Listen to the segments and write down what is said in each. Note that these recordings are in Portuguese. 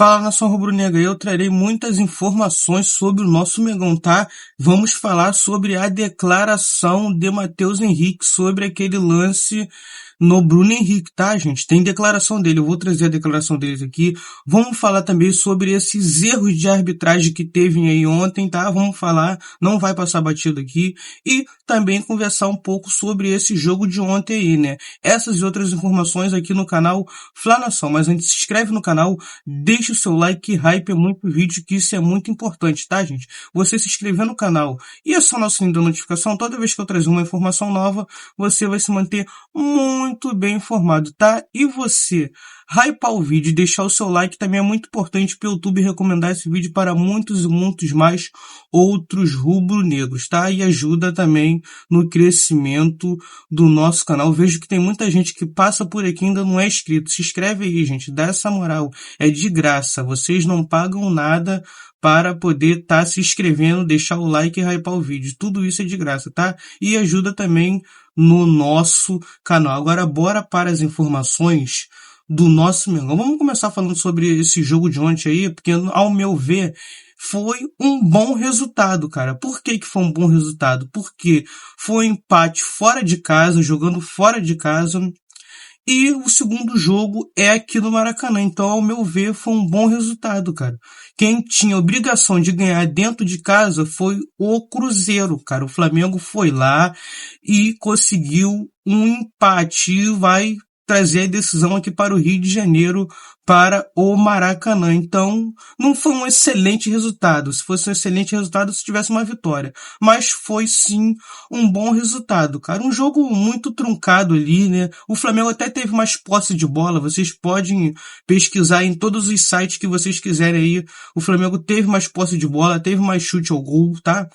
Fala, nação rubro-negra, eu trarei muitas informações sobre o nosso Mengão, tá? Vamos falar sobre a declaração de Matheus Henrique sobre aquele lance no Bruno Henrique, tá, gente? Tem declaração dele, eu vou trazer a declaração deles aqui. Vamos falar também sobre esses erros de arbitragem que teve aí ontem, tá? Vamos falar, não vai passar batido aqui. E também conversar um pouco sobre esse jogo de ontem aí, né? Essas e outras informações aqui no canal Fla Nação. Mas antes, se inscreve no canal, deixa o seu like, que hype é muito vídeo, que isso é muito importante, tá, gente? Você se inscrever no canal e acionar o sininho da notificação, toda vez que eu trazer uma informação nova, você vai se manter muito bem informado, tá? E você hypar o vídeo e deixar o seu like também é muito importante para o YouTube recomendar esse vídeo para muitos e muitos mais outros rubro-negros, tá? E ajuda também no crescimento do nosso canal. Vejo que tem muita gente que passa por aqui e ainda não é inscrito. Se inscreve aí, gente, dá essa moral. É de graça, vocês não pagam nada para poder estar se inscrevendo, deixar o like e hypar o vídeo. Tudo isso é de graça, tá? E ajuda também no nosso canal. Agora bora para as informações do nosso Mengão. Vamos começar falando sobre esse jogo de ontem aí, porque ao meu ver foi um bom resultado, cara. Por que foi um bom resultado? Porque foi um empate fora de casa, jogando fora de casa. E o segundo jogo é aqui no Maracanã. Então, ao meu ver, foi um bom resultado, cara. Quem tinha obrigação de ganhar dentro de casa foi o Cruzeiro, cara. O Flamengo foi lá e conseguiu um empate e vai trazer a decisão aqui para o Rio de Janeiro, para o Maracanã. Então, não foi um excelente resultado. Se fosse um excelente resultado, se tivesse uma vitória. Mas foi, sim, um bom resultado, cara. Um jogo muito truncado ali, né? O Flamengo até teve mais posse de bola. Vocês podem pesquisar em todos os sites que vocês quiserem aí. O Flamengo teve mais posse de bola, teve mais chute ao gol, tá?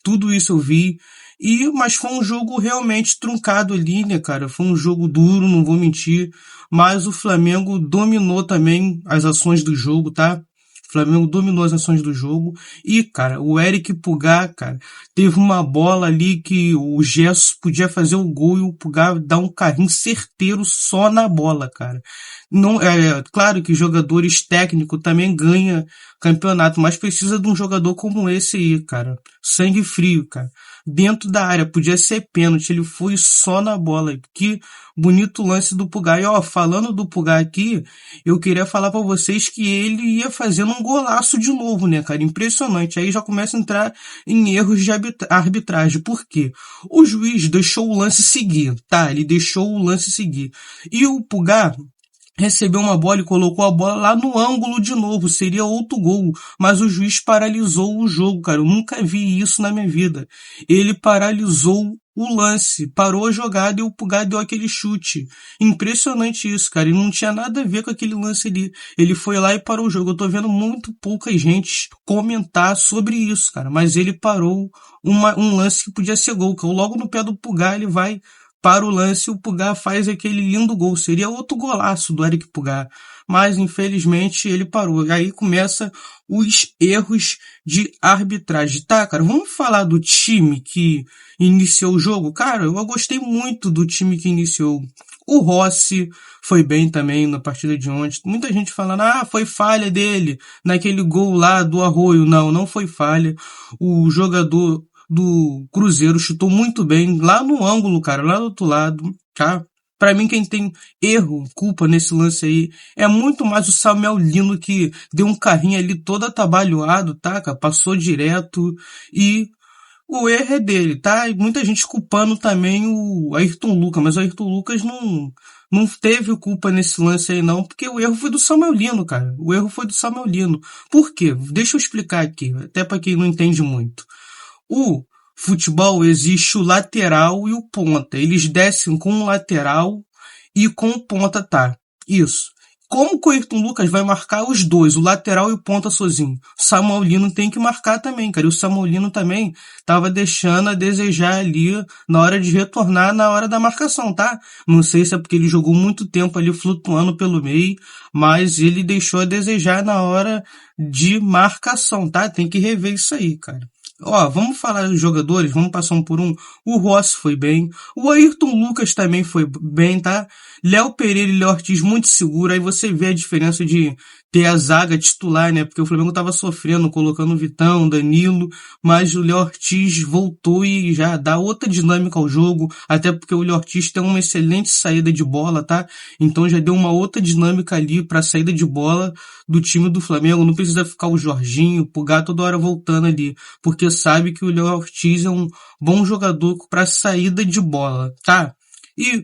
Tudo isso eu vi. Mas foi um jogo realmente truncado ali, né, cara? Foi um jogo duro, não vou mentir. Mas o Flamengo dominou também as ações do jogo, tá? O Flamengo dominou as ações do jogo. E, cara, o Eric Pulgar, cara, teve uma bola ali que o Gerson podia fazer o gol e o Pulgar dá um carrinho certeiro só na bola, cara. Não, claro que jogadores técnicos também ganham campeonato, mas precisa de um jogador como esse aí, cara. Sangue frio, cara. Dentro da área, podia ser pênalti, ele foi só na bola. Que bonito lance do Pulgar. E ó, falando do Pulgar aqui, eu queria falar pra vocês que ele ia fazendo um golaço de novo, né, cara? Impressionante. Aí já começa a entrar em erros de arbitragem. Por quê? O juiz deixou o lance seguir, tá? Ele deixou o lance seguir. E o Pulgar recebeu uma bola e colocou a bola lá no ângulo de novo, seria outro gol, mas o juiz paralisou o jogo, cara, eu nunca vi isso na minha vida. Ele paralisou o lance, parou a jogada e o Pulgar deu aquele chute. Impressionante isso, cara, e não tinha nada a ver com aquele lance ali. Ele foi lá e parou o jogo. Eu tô vendo muito pouca gente comentar sobre isso, cara, mas ele parou um lance que podia ser gol, que logo no pé do Pulgar ele vai para o lance, o Pulgar faz aquele lindo gol. Seria outro golaço do Eric Pulgar. Mas, infelizmente, ele parou. Aí começa os erros de arbitragem. Tá, cara, vamos falar do time que iniciou o jogo? Cara, eu gostei muito do time que iniciou. O Rossi foi bem também na partida de ontem. Muita gente falando, foi falha dele naquele gol lá do Arroio. Não, não foi falha. O jogador do Cruzeiro chutou muito bem lá no ângulo, cara, lá do outro lado, tá? Pra mim, quem tem erro, culpa nesse lance aí, é muito mais o Samuel Lino, que deu um carrinho ali todo atabalhoado, tá, cara? Passou direto e o erro é dele, tá? E muita gente culpando também o Ayrton Lucas, mas o Ayrton Lucas não teve culpa nesse lance aí não, porque o erro foi do Samuel Lino, cara. O erro foi do Samuel Lino. Por quê? Deixa eu explicar aqui, até pra quem não entende muito. O futebol existe o lateral e o ponta. Eles descem com o lateral e com o ponta, tá? Isso. Como que o Ayrton Lucas vai marcar os dois, o lateral e o ponta sozinho? O Samuel Lino tem que marcar também, cara. E o Samuel Lino também tava deixando a desejar ali na hora de retornar, na hora da marcação, tá? Não sei se é porque ele jogou muito tempo ali flutuando pelo meio, mas ele deixou a desejar na hora de marcação, tá? Tem que rever isso aí, cara. Ó, vamos falar dos jogadores, vamos passar um por um. O Rossi foi bem, o Ayrton Lucas também foi bem, tá? Léo Pereira e Léo Ortiz muito seguro, aí você vê a diferença de ter a zaga titular, né? Porque o Flamengo tava sofrendo, colocando o Vitão, Danilo, mas o Léo Ortiz voltou e já dá outra dinâmica ao jogo, até porque o Léo Ortiz tem uma excelente saída de bola, tá? Então já deu uma outra dinâmica ali pra saída de bola do time do Flamengo. Não precisa ficar o Jorginho, o Pulgar toda hora voltando ali, porque sabe que o Léo Ortiz é um bom jogador pra saída de bola, tá? E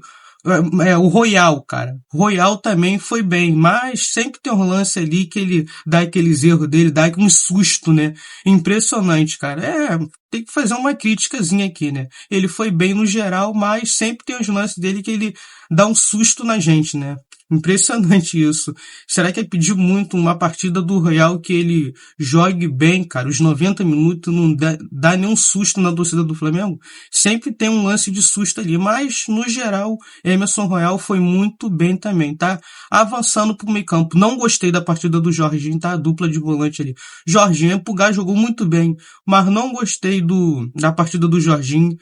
o Royal, cara. Royal também foi bem, mas sempre tem um lance ali que ele dá aqueles erros dele, dá um susto, né? Impressionante, cara. Tem que fazer uma criticazinha aqui, né? Ele foi bem no geral, mas sempre tem os lances dele que ele dá um susto na gente, né? Impressionante isso. Será que é pedir muito uma partida do Royal que ele jogue bem, cara? Os 90 minutos não dá nenhum susto na torcida do Flamengo? Sempre tem um lance de susto ali, mas no geral, Emerson Royal foi muito bem também, tá? Avançando pro meio campo. Não gostei da partida do Jorginho, tá? A dupla de volante ali. Jorginho, Pulgar jogou muito bem, mas não gostei da partida do Jorginho.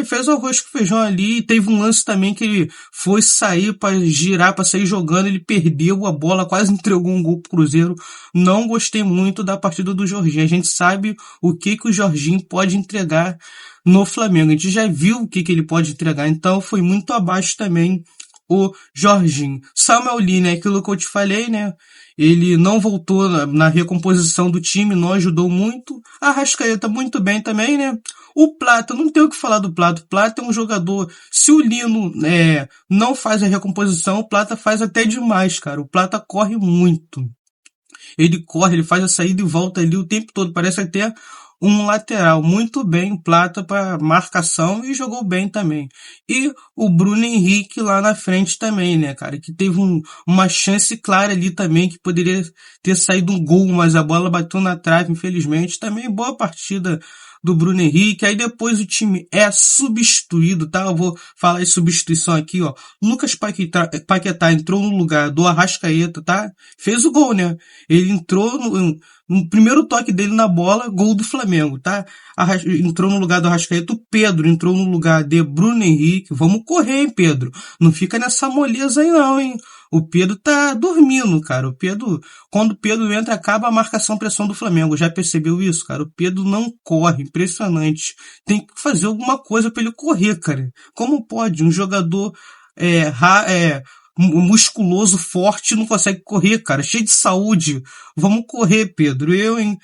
Fez o arroz com feijão ali, teve um lance também que ele foi sair pra girar, pra sair jogando, ele perdeu a bola, quase entregou um gol pro Cruzeiro. Não gostei muito da partida do Jorginho. A gente sabe o que o Jorginho pode entregar no Flamengo. A gente já viu o que ele pode entregar, então foi muito abaixo também o Jorginho. Samuel Lee, né? Aquilo que eu te falei, né? Ele não voltou na recomposição do time, não ajudou muito. A Arrascaeta muito bem também, né? O Plata, não tem o que falar do Plata. O Plata é um jogador, se o Lino não faz a recomposição, o Plata faz até demais, cara. O Plata corre muito. Ele corre, ele faz a saída e volta ali o tempo todo. Parece até um lateral. Muito bem, Plata para marcação e jogou bem também. E o Bruno Henrique lá na frente também, né, cara? Que teve uma chance clara ali também, que poderia ter saído um gol, mas a bola bateu na trave, infelizmente. Também boa partida do Bruno Henrique. Aí depois o time é substituído, tá? Eu vou falar em substituição aqui, ó. Lucas Paquetá entrou no lugar do Arrascaeta, tá? Fez o gol, né? Ele entrou no primeiro toque dele na bola, gol do Flamengo, tá? Entrou no lugar do Arrascaeta. O Pedro entrou no lugar de Bruno Henrique. Vamos correr, hein, Pedro? Não fica nessa moleza aí não, hein? O Pedro tá dormindo, cara. Quando o Pedro entra, acaba a marcação-pressão do Flamengo. Já percebeu isso, cara? O Pedro não corre, impressionante. Tem que fazer alguma coisa pra ele correr, cara. Como pode um jogador musculoso, forte, não consegue correr, cara, cheio de saúde? Vamos correr, Pedro. Hein?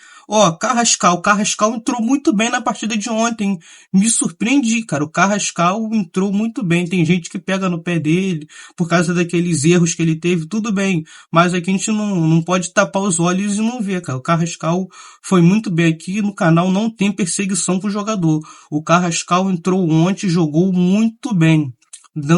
Carrascal entrou muito bem na partida de ontem. Me surpreendi, cara. O Carrascal entrou muito bem. Tem gente que pega no pé dele por causa daqueles erros que ele teve, tudo bem. Mas aqui a gente não pode tapar os olhos e não ver, cara. O Carrascal foi muito bem. Aqui no canal não tem perseguição pro jogador. O Carrascal entrou ontem, jogou muito bem,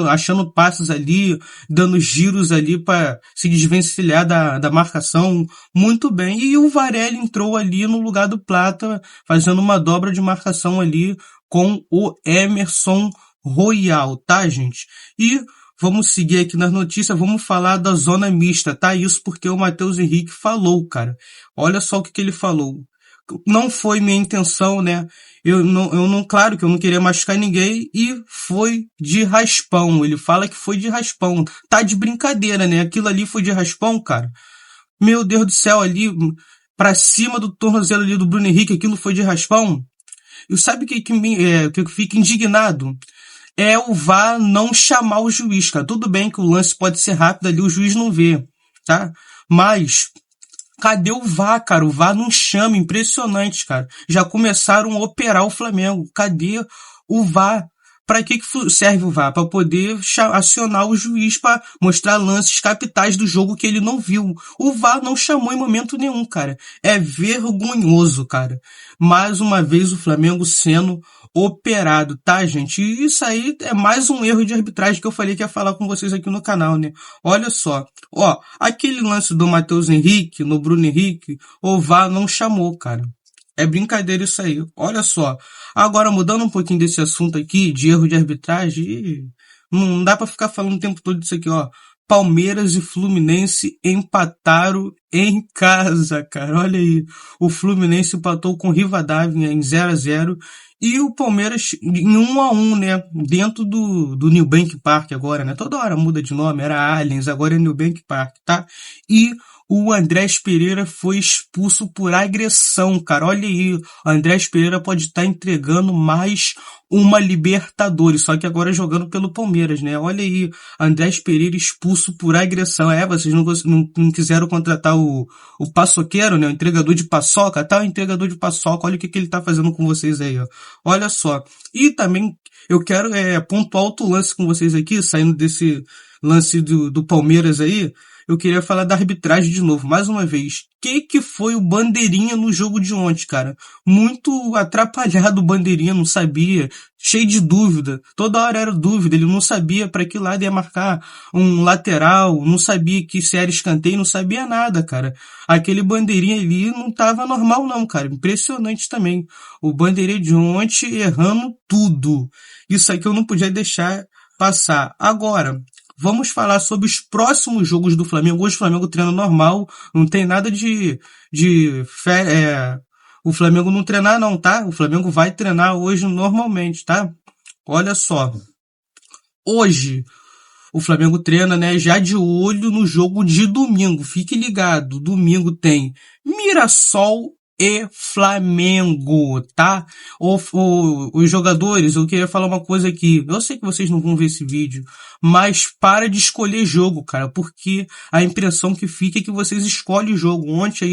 achando passes ali, dando giros ali para se desvencilhar da marcação, muito bem. E o Varela entrou ali no lugar do Plata, fazendo uma dobra de marcação ali com o Emerson Royal, tá, gente? E vamos seguir aqui nas notícias, vamos falar da zona mista, tá? Isso porque o Matheus Henrique falou, cara. Olha só o que ele falou. Não foi minha intenção, né? Claro que eu não queria machucar ninguém e foi de raspão. Ele fala que foi de raspão. Tá de brincadeira, né? Aquilo ali foi de raspão, cara. Meu Deus do céu, ali pra cima do tornozelo ali do Bruno Henrique, aquilo foi de raspão. E sabe o que eu fico indignado? É o VAR não chamar o juiz, cara. Tudo bem que o lance pode ser rápido ali, o juiz não vê, tá? Mas cadê o VAR, cara? O VAR não chama, impressionante, cara. Já começaram a operar o Flamengo. Cadê o VAR? Pra que serve o VAR? Pra poder acionar o juiz pra mostrar lances capitais do jogo que ele não viu. O VAR não chamou em momento nenhum, cara. É vergonhoso, cara. Mais uma vez o Flamengo sendo operado, tá, gente? E isso aí é mais um erro de arbitragem que eu falei que ia falar com vocês aqui no canal, né? Olha só. Aquele lance do Matheus Henrique, no Bruno Henrique, o VAR não chamou, cara. É brincadeira isso aí. Olha só. Agora, mudando um pouquinho desse assunto aqui, de erro de arbitragem, não dá pra ficar falando o tempo todo disso aqui, ó. Palmeiras e Fluminense empataram em casa, cara. Olha aí. O Fluminense empatou com o Rivadavia em 0-0 e o Palmeiras em 1-1, né? Dentro do New Bank Park agora, né? Toda hora muda de nome, era Allianz, agora é New Bank Park, tá? E o Andrés Pereira foi expulso por agressão, cara. Olha aí, o Andrés Pereira pode estar entregando mais uma Libertadores, só que agora jogando pelo Palmeiras, né? Olha aí, Andrés Pereira expulso por agressão. Vocês não quiseram contratar o paçoqueiro, né? O entregador de paçoca, tá? O entregador de paçoca, olha o que ele tá fazendo com vocês aí, ó. Olha só. E também eu quero pontuar outro lance com vocês aqui, saindo desse lance do Palmeiras aí. Eu queria falar da arbitragem de novo, mais uma vez. Que foi o Bandeirinha no jogo de ontem, cara? Muito atrapalhado o Bandeirinha, não sabia, cheio de dúvida. Toda hora era dúvida, ele não sabia para que lado ia marcar um lateral, não sabia que se era escanteio, não sabia nada, cara. Aquele Bandeirinha ali não tava normal não, cara. Impressionante também. O Bandeirinha de ontem errando tudo. Isso aqui eu não podia deixar passar. Agora, vamos falar sobre os próximos jogos do Flamengo. Hoje o Flamengo treina normal, não tem nada o Flamengo não treinar não, tá? O Flamengo vai treinar hoje normalmente, tá? Olha só. Hoje o Flamengo treina, né, já de olho no jogo de domingo. Fique ligado, domingo tem Mirassol e Flamengo, tá? Os jogadores, eu queria falar uma coisa aqui. Eu sei que vocês não vão ver esse vídeo, mas para de escolher jogo, cara, porque a impressão que fica é que vocês escolhem o jogo. Ontem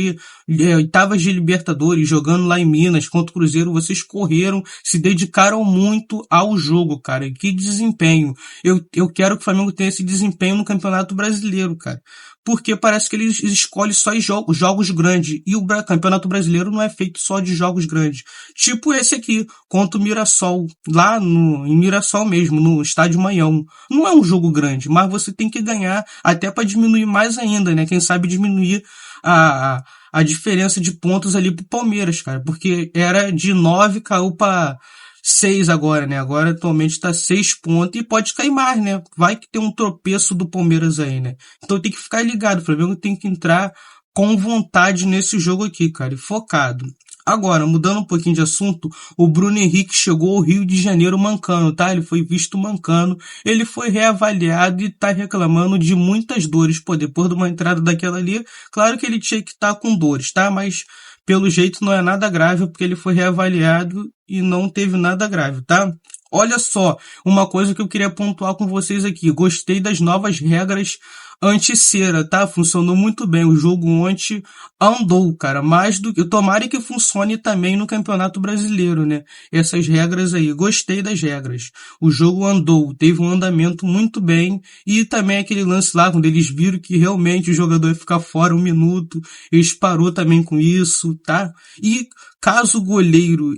aí, oitavas de Libertadores, jogando lá em Minas contra o Cruzeiro, vocês correram, se dedicaram muito ao jogo, cara. E que desempenho. Eu quero que o Flamengo tenha esse desempenho no Campeonato Brasileiro, cara. Porque parece que eles escolhem só jogos grandes. E o Campeonato Brasileiro não é feito só de jogos grandes. Tipo esse aqui, contra o Mirassol. Lá em Mirassol mesmo, no Estádio Maião. Não é um jogo grande, mas você tem que ganhar até para diminuir mais ainda, né? Quem sabe diminuir a diferença de pontos ali pro Palmeiras, cara. Porque era de 9, caiu para 6 agora, né? Agora atualmente tá 6 pontos e pode cair mais, né? Vai que tem um tropeço do Palmeiras aí, né? Então tem que ficar ligado. O Flamengo tem que entrar com vontade nesse jogo aqui, cara, e focado. Agora, mudando um pouquinho de assunto, o Bruno Henrique chegou ao Rio de Janeiro mancando, tá? Ele foi visto mancando, ele foi reavaliado e tá reclamando de muitas dores. Pô, depois de uma entrada daquela ali, claro que ele tinha que estar com dores, tá? Mas pelo jeito não é nada grave, porque ele foi reavaliado e não teve nada grave, tá? Olha só, uma coisa que eu queria pontuar com vocês aqui. Gostei das novas regras anti-cera, tá? Funcionou muito bem. O jogo ontem andou, cara. Mais do que... Tomara que funcione também no Campeonato Brasileiro, né? Essas regras aí. Gostei das regras. O jogo andou. Teve um andamento muito bem. E também aquele lance lá, quando eles viram que realmente o jogador ia ficar fora 1 minuto. Eles parou também com isso, tá? E caso o goleiro,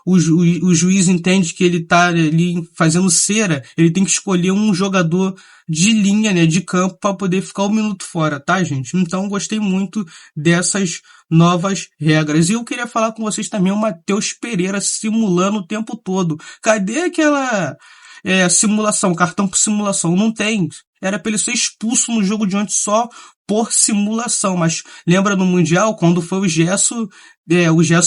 o juiz entende que ele tá ali fazendo cera, ele tem que escolher um jogador de linha, né, de campo para poder ficar 1 minuto fora, tá, gente? Então, gostei muito dessas novas regras. E eu queria falar com vocês também o Matheus Pereira simulando o tempo todo. Cadê aquela simulação, cartão por simulação? Não tem. Era para ele ser expulso no jogo de ontem só por simulação, mas lembra no Mundial, quando foi o Gerson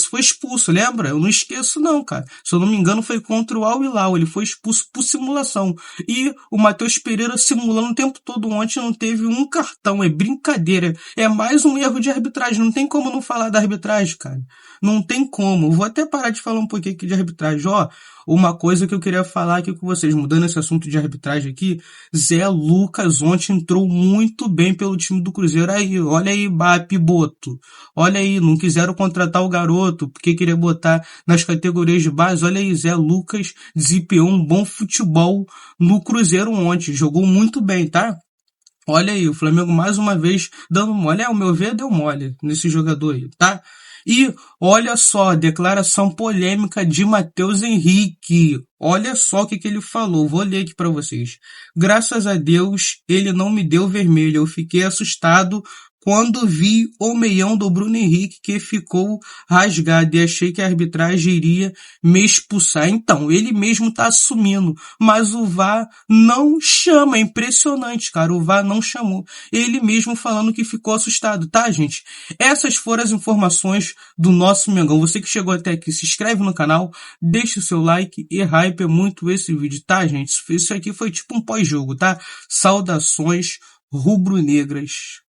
foi expulso, lembra? Eu não esqueço não, cara. Se eu não me engano, foi contra o Al Hilal, ele foi expulso por simulação. E o Matheus Pereira simulando o tempo todo ontem, não teve um cartão, é brincadeira. É mais um erro de arbitragem, não tem como não falar da arbitragem, cara. Não tem como. Eu vou até parar de falar um pouquinho aqui de arbitragem. Ó, uma coisa que eu queria falar aqui com vocês, mudando esse assunto de arbitragem aqui, Zé Lucas ontem entrou muito bem pelo time do Cruzeiro. Aí, olha aí, Boto. Olha aí, não quiseram contratar o garoto, porque queria botar nas categorias de base. Olha aí, Zé Lucas desempenhou um bom futebol no Cruzeiro ontem. Jogou muito bem, tá? Olha aí, o Flamengo mais uma vez dando mole. Ao meu ver, deu mole nesse jogador aí, tá? E olha só, declaração polêmica de Matheus Henrique. Olha só o que ele falou. Vou ler aqui para vocês. Graças a Deus, ele não me deu vermelho. Eu fiquei assustado quando vi o meião do Bruno Henrique que ficou rasgado e achei que a arbitragem iria me expulsar. Então, ele mesmo tá assumindo, mas o VAR não chama, é impressionante, cara, o VAR não chamou. Ele mesmo falando que ficou assustado, tá, gente? Essas foram as informações do nosso Mengão. Você que chegou até aqui, se inscreve no canal, deixa o seu like e hype muito esse vídeo, tá, gente? Isso aqui foi tipo um pós-jogo, tá? Saudações rubro-negras.